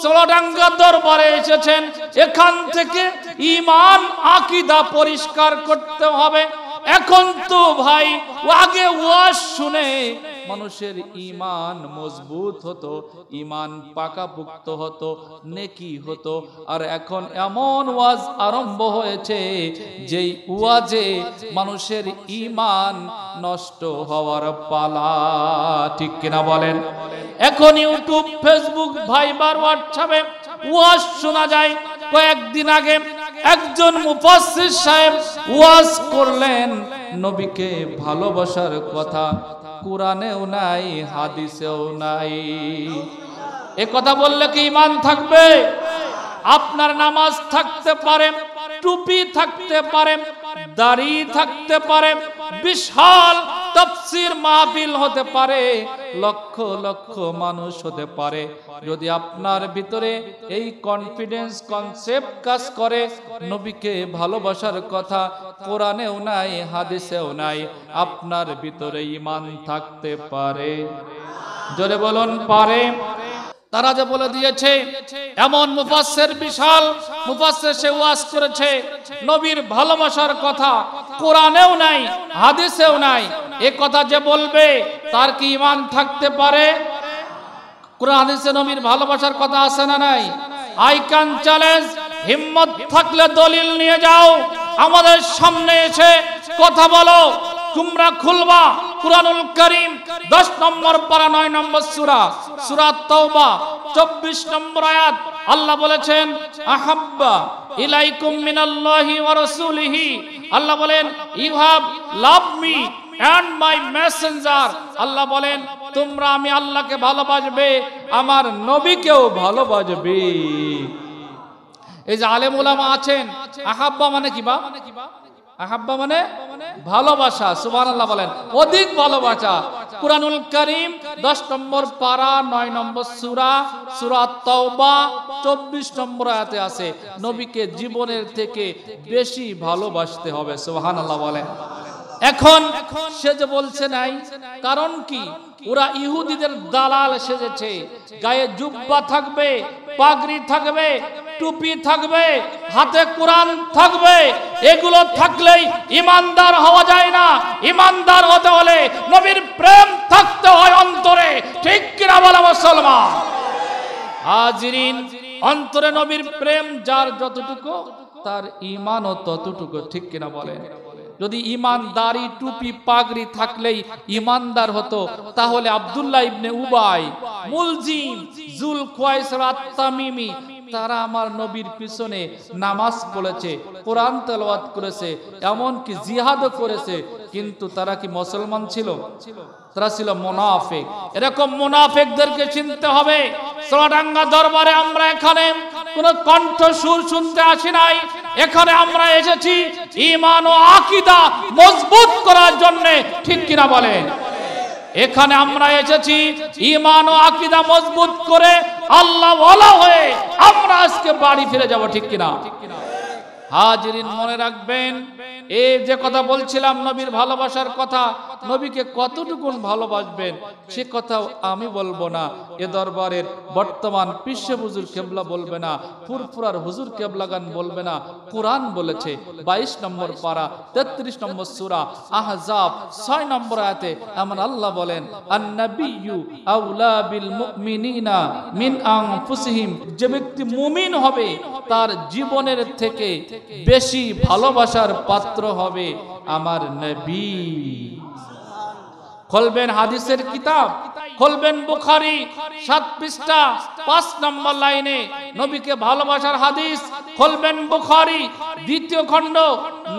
চুয়াডাঙ্গা দরবারে এসেছেন, এখান থেকে ঈমান আকীদা পরিষ্কার করতে হবে। এখন তো ভাই আগে ওয়াজ শুনে মানুষের ঈমান মজবুত হতো, ঈমান পাকাপোক্ত হতো, নেকি হতো। আর এখন এমন ওয়াজ আরম্ভ হয়েছে যেই ওয়াজে মানুষের ঈমান নষ্ট হওয়ার পালা, ঠিক কিনা বলেন? এখন ইউটিউব, ফেসবুক, ভাইবার, হোয়াটসঅ্যাপে ওয়াজ শোনা যায়। কয়েকদিন আগে একজন মুফাসসির সাহেব ওয়াজ করলেন নবীকে ভালোবাসার কথা, কোরআনেও নাই, হাদিসেও নাই। এ কথা বললে কি ঈমান থাকবে? আপনার নামাজ থাকতে পারে, টুপি থাকতে পারে, দাড়ি থাকতে পারে, বিশাল তাফসীর মাহফিল হতে পারে, লক্ষ লক্ষ মানুষ হতে পারে, যদি আপনার ভিতরে এই কনফিডেন্স কনসেপ্ট কাজ করে নবীকে ভালোবাসার কথা কোরআনেও নাই, হাদিসেও নাই, আপনার ভিতরে ঈমান থাকতে পারে? জোরে বলুন, পারে? তারা যে বলে দিয়েছে, এমন মুফাসসির, বিশাল মুফাসসির সে ওয়াজ করেছে নবীর ভালোবাসার কথা কোরআনেও নাই, হাদিসেও নাই। এ কথা যে বলবে তার কি ঈমান থাকতে পারে? কোরআন হাদিসে নবীর ভালোবাসার কথা আছে না নাই? আই ক্যান চ্যালেঞ্জ, হিম্মত থাকলে দলিল নিয়ে যাও, আমাদের সামনে এসে কথা বলো। তোমরা খুলবা কুরআনুল কারীম 10 নম্বর পারা 9 নম্বর সূরা, সূরা তাওবা 24 নম্বর আয়াত। আল্লাহ বলেছেন আহাব্বা ইলাইকুম মিনাল্লাহি ওয়া রাসূলিহি, আল্লাহ বলেন you have love me and my messenger, Allah বলেন তোমরা আমি আল্লাহকে ভালোবাসবে, আমার নবীকেও ভালোবাসবে। এই যে আলেম ওলামা আছেন, আহাব্বা মানে কি? আহাব্বা মানে ভালোবাসা। সুবহানাল্লাহ বলেন, অধিক ভালোবাসা। কুরআনুল কারীম 10 নম্বর পারা 9 নম্বর সূরা, সূরা তাওবা 24 নম্বর আয়াতে আছে নবীকে জীবনের থেকে বেশি ভালোবাসতে হবে। সুবহানাল্লাহ বলেন। এখন সে যে বলছে নাই, কারণ কি? ওরা ইহুদিদের দালাল সেজেছে। গায়ে জুব্বা থাকবে, পাগড়ি থাকবে, টুপি থাকবে, হাতে কোরআন থাকবে। এগুলো থাকলেই ঈমানদার হওয়া যায় না। ঈমানদার হতে হলে নবীর প্রেম থাকতে হয় অন্তরে, ঠিক কিনা বলা মুসলমান? হাজিরিন, অন্তরে নবীর প্রেম যার যতটুকু তার ঈমানও ততটুকু, ঠিক কিনা বলেন? যদি ঈমানদারি, টুপি, পাগড়ি থাকলেই ঈমানদার হতো, তাহলে আব্দুল্লাহ ইবনে উবাই, মুলজিম, জুল খুয়াইসর আত-তামিমি, তারা আমার নবীর পিছনে নামাজ পড়েছে, কোরআন তেলাওয়াত করেছে, এমনকি জিহাদও করেছে, কিন্তু তারা কি মুসলমান ছিল? তারা ছিল মুনাফিক। এরকম মুনাফিকদেরকে চিনতে হবে। চুয়াডাঙ্গা দরবারে আমরা এখানে কোন কণ্ঠস্বর শুনতে আসি নাই, এখানে আমরা এসেছি ঈমান ও আকীদা মজবুত করার জন্য, ঠিক কিনা বলেন? এখানে আমরা এসেছি ঈমান ও আকীদা মজবুত করে আল্লাহ ওয়ালা হয়ে আমরা আজকে বাড়ি ফিরে যাব, ঠিক কিনা? হাজিরিন, মনে রাখবেন, এই যে কথা বলছিলাম নবীর ভালোবাসার কথা, নবীকে কতটুকু ভালোবাসবেন সে কথাও আমি বলবো না, এ দরবারের বর্তমান পিসে হুজুর কেবলা বলবে না, ফুরফুরার হুজুর কেবলাগান বলবে না। কোরআন বলেছে 22 নম্বর পারা 33 নম্বর সূরা আহজাব 6 নম্বর আয়াতে আমার আল্লাহ বলেন, আন-নাবিয়্যু আউলা বিল মুমিনিনা মিন আনফুসিহিম, যে ব্যক্তি মুমিন হবে তার জীবনের থেকে বেশি ভালোবাসার পাত্র হবে আমার নবী। খুলবেন হাদিসের কিতাব, খুলবেন বুখারী 7 পৃষ্ঠা 5 নম্বর লাইনে নবীকে ভালোবাসার হাদিস। খুলবেন বুখারী 2য় খণ্ড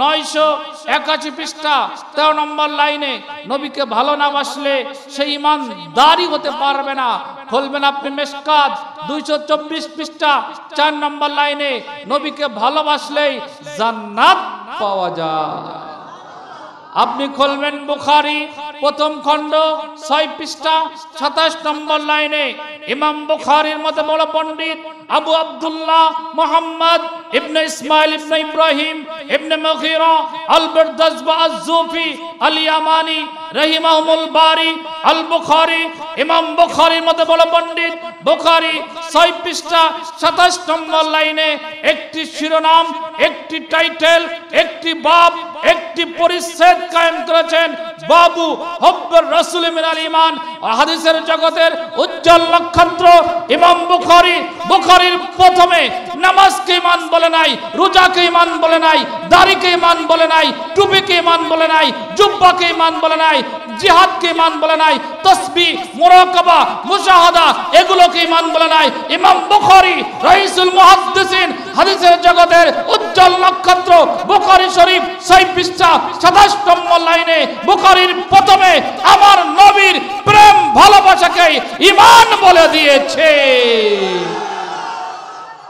981 পৃষ্ঠা 13 নম্বর লাইনে নবীকে ভালো না বাসলে সে ঈমানদারই হতে পারবে না। খুলবেন আপনি মিশকাত 224 পৃষ্ঠা 4 নম্বর লাইনে নবীকে ভালোবাসলেই জান্নাত পাওয়া যায়। আপনি খুলবেন বুখারী প্রথম খণ্ড 6 পৃষ্ঠা 27 নম্বর লাইনে ইমাম বুখারীর মতে বড় পণ্ডিত আবু আব্দুল্লাহ মুহাম্মদ ইবনে ইসমাইল ইবনে ইব্রাহিম ইবনে মুগীরা আল-বারদাজবা আজ-জুফি আল-ইয়ামানি রাহিমাহুল বারি আল-বুখারী ইমাম বুখারীর মতে বড় পণ্ডিত বুখারী 6 পৃষ্ঠা 27 নম্বর লাইনে একটি শিরোনাম, একটি টাইটেল, একটি বাব, একটি পরিচ্ছেদ কায়েম করেছেন, বাবু হুব্বুর রাসূল মিনাল ঈমান। হাদিসের জগতের উজ্জ্বল নক্ষত্র ইমাম বুখারীর প্রথমে নামাজকে ঈমান বলে নাই, রোজাকে ঈমান বলে নাই, দাড়িকে ঈমান বলে নাই, টুপিকে ঈমান বলে নাই, জুব্বাকে ঈমান বলে নাই, জিহাদকে ঈমান বলে নাই, তাসবিহ, মুরাকাবা, মুশাহাদা এগুলোকে ঈমান বলে নাই। ইমাম বুখারী রাইসুল মুহাদ্দিসিন, হাদিসের জগতের উজ্জ্বল নক্ষত্র, বুখারী শরীফ 6 পৃষ্ঠা 27 নম্বর লাইনে বুখারীর প্রথমে আমার নবীর প্রেম ভালোবাসাকে ঈমান বলে দিয়েছে।